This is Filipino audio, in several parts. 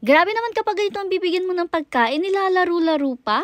Grabe naman kapag ganito ang bibigyan mo ng pagkain, nilalaro-laro pa.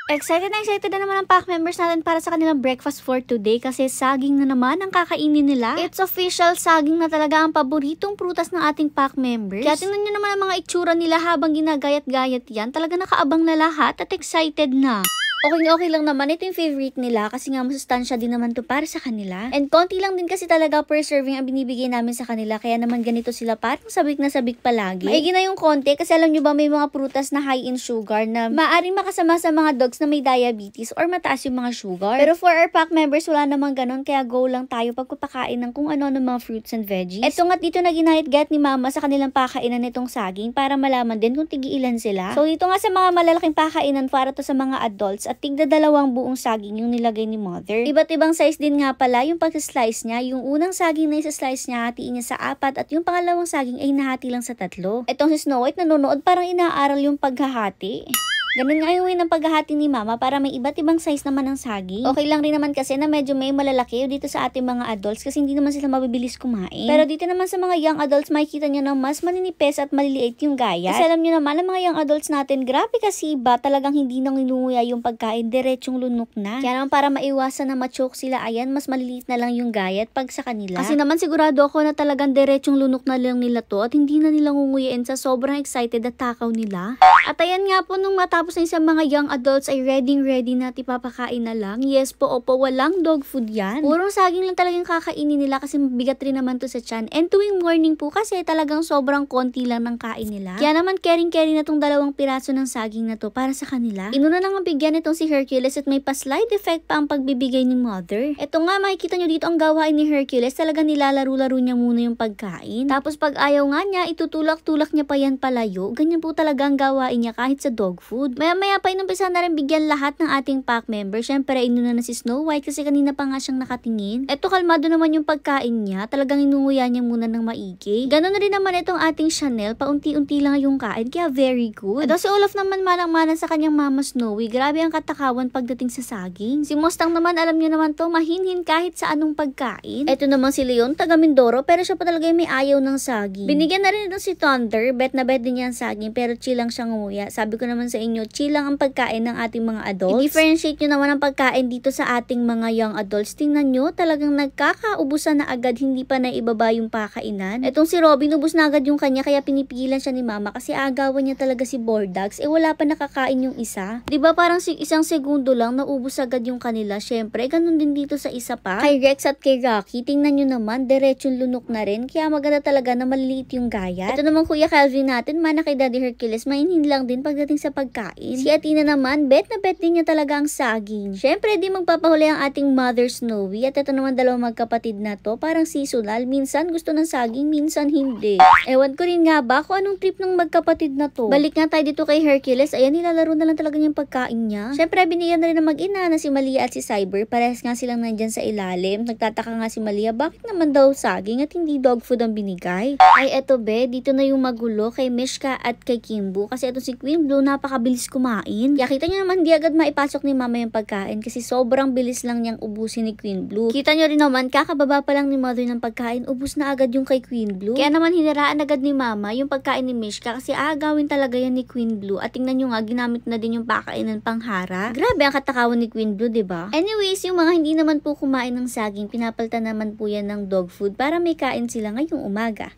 Excited na naman ang pack members natin para sa kanilang breakfast for today kasi saging na naman ang kakainin nila. It's official, saging na talaga ang paboritong prutas ng ating pack members. Kaya tingnan nyo naman ang mga itsura nila habang ginagayat-gayat yan. Talaga nakaabang na lahat at excited na. Okay lang naman. Ito yung favorite nila kasi nga masustansya din naman to para sa kanila. And konti lang din kasi talaga per serving ang binibigay namin sa kanila. Kaya naman ganito sila parang sabik na sabik palagi. Maigi na yung konti kasi alam nyo ba may mga prutas na high in sugar na maaaring makasama sa mga dogs na may diabetes or mataas yung mga sugar. Pero for our pack members wala namang ganun kaya go lang tayo pagpapakain ng kung ano ng mga fruits and veggies. Eto nga dito na ginahit-gayat ni mama sa kanilang pakainan nitong saging para malaman din kung tigi-ilan sila. So dito nga sa mga malalaking pakainan para to sa mga adults at tigda 2 buong saging yung nilagay ni mother. Iba't ibang size din nga pala yung pag-slice niya. Yung unang saging na isa-slice niya, hatiin niya sa 4 at yung pangalawang saging ay nahati lang sa 3. Etong si Snow White nanonood parang inaaral yung paghahati. Ganun nga yung way ng paghahati ni mama para may iba't ibang size naman ng saging. Okay lang rin naman kasi na medyo may malalaki dito sa ating mga adults kasi hindi naman sila mabibilis kumain. Pero dito naman sa mga young adults makikita nyo na mas maninipes at maliliit yung gayat. Kasi alam nyo naman ang mga young adults natin, grabe kasi iba talagang hindi nang inunguya yung pagkain, diretsong lunok na. Kaya naman para maiwasan na ma-choke sila, ayan, mas maliliit na lang yung gayat pag sa kanila. Kasi naman sigurado ako na talagang diretsong lunok na lang nila to at hindi na nilang ngunguyain sa sobrang excited at takaw nila. At ayan nga po nung matapos na sa mga young adults ay ready na tipapakain na lang. Yes po, opo, walang dog food yan. Purong saging lang talagang kakainin nila kasi mabigat rin naman to sa tiyan. And tuwing morning po kasi talagang sobrang konti lang ng kain nila. Kaya naman caring na tong 2 piraso ng saging na to para sa kanila. Inuna lang ang bigyan itong si Hercules at may pa-slide effect pa ang pagbibigay ni mother. Ito nga makikita nyo dito ang gawain ni Hercules, talagang nilalaro-laro niya muna yung pagkain. Tapos pag ayaw nga niya, itutulak-tulak niya pa yan palayo. Ganyan po talaga ang gawain niya kahit sa dog food. Maya pa inumpisa na rin bigyan lahat ng ating pack member. Syempre, inuna na si Snow White kasi kanina pa nga siyang nakatingin. Eto, kalmado naman yung pagkain niya. Talagang inunguya niya muna ng maigi. Ganon na rin naman itong ating Chanel. Paunti-unti lang yung kain, kaya very good. Eto, si Olaf naman manang-mana sa kanyang mama Snowy. Grabe ang katakawan pagdating sa saging. Si Mustang naman, alam niyo naman to, mahinhin kahit sa anong pagkain. Eto naman si Leon, taga Mindoro, pero siya pa talaga may ayaw ng saging. Binigyan na rin ito si Thunder. Bet na bet din niya ang saging, pero chill lang siyang nguya. Sabi ko naman sa inyo, chill lang ang pagkain ng ating mga adults. I-differentiate nyo naman ang pagkain dito sa ating mga young adults. Tingnan nyo, talagang nagkakaubusan na agad, hindi pa na ibaba yung pakainan. Etong si Robin, ubus na agad yung kanya, kaya pinipigilan siya ni mama kasi agawan niya talaga si Bordax. Wala pa nakakain yung isa. Diba parang isang segundo lang, naubos agad yung kanila. Syempre, ganun din dito sa isa pa. Kay Rex at kay Rocky, tingnan nyo naman, diretsong lunok na rin. Kaya maganda talaga na maliliit yung gayat. Ito naman Kuya Calvin natin, mana kay Daddy Hercules, mahinhin lang din pagdating sa pagkain. Si Athena naman, bet na bet din niya talaga ang saging. Syempre, di magpapahuli ang ating Mother Snowy. At ito naman 2 magkapatid na to, parang seasonal. Minsan gusto ng saging, minsan hindi. Ewan ko rin nga ba kung anong trip ng magkapatid na to. Balik nga tayo dito kay Hercules. Ayan, nilalaro na lang talaga yung pagkain niya. Syempre, binigyan na rin ng mag-ina na si Malia at si Cyber. Parehas nga silang nandyan sa ilalim. Nagtataka nga si Malia, bakit naman daw saging at hindi dog food ang binigay? Ay, eto be, dito na yung magulo kay Mishka at kay Kimbo. Kasi ito si Queen Blue, napakabilis kumain. Kaya kita nyo naman, di agad maipasok ni mama yung pagkain kasi sobrang bilis lang niyang ubusin ni Queen Blue. Kita nyo rin naman, kakababa pa lang ni mother ng pagkain, ubus na agad yung kay Queen Blue. Kaya naman hinaraan agad ni mama yung pagkain ni Mishka kasi aagawin talaga yan ni Queen Blue. At tingnan nyo nga, ginamit na din yung pakainan panghara. Grabe ang katakawan ni Queen Blue, diba? Anyways, yung mga hindi naman po kumain ng saging, pinapalitan naman po yan ng dog food para may kain sila ngayong umaga.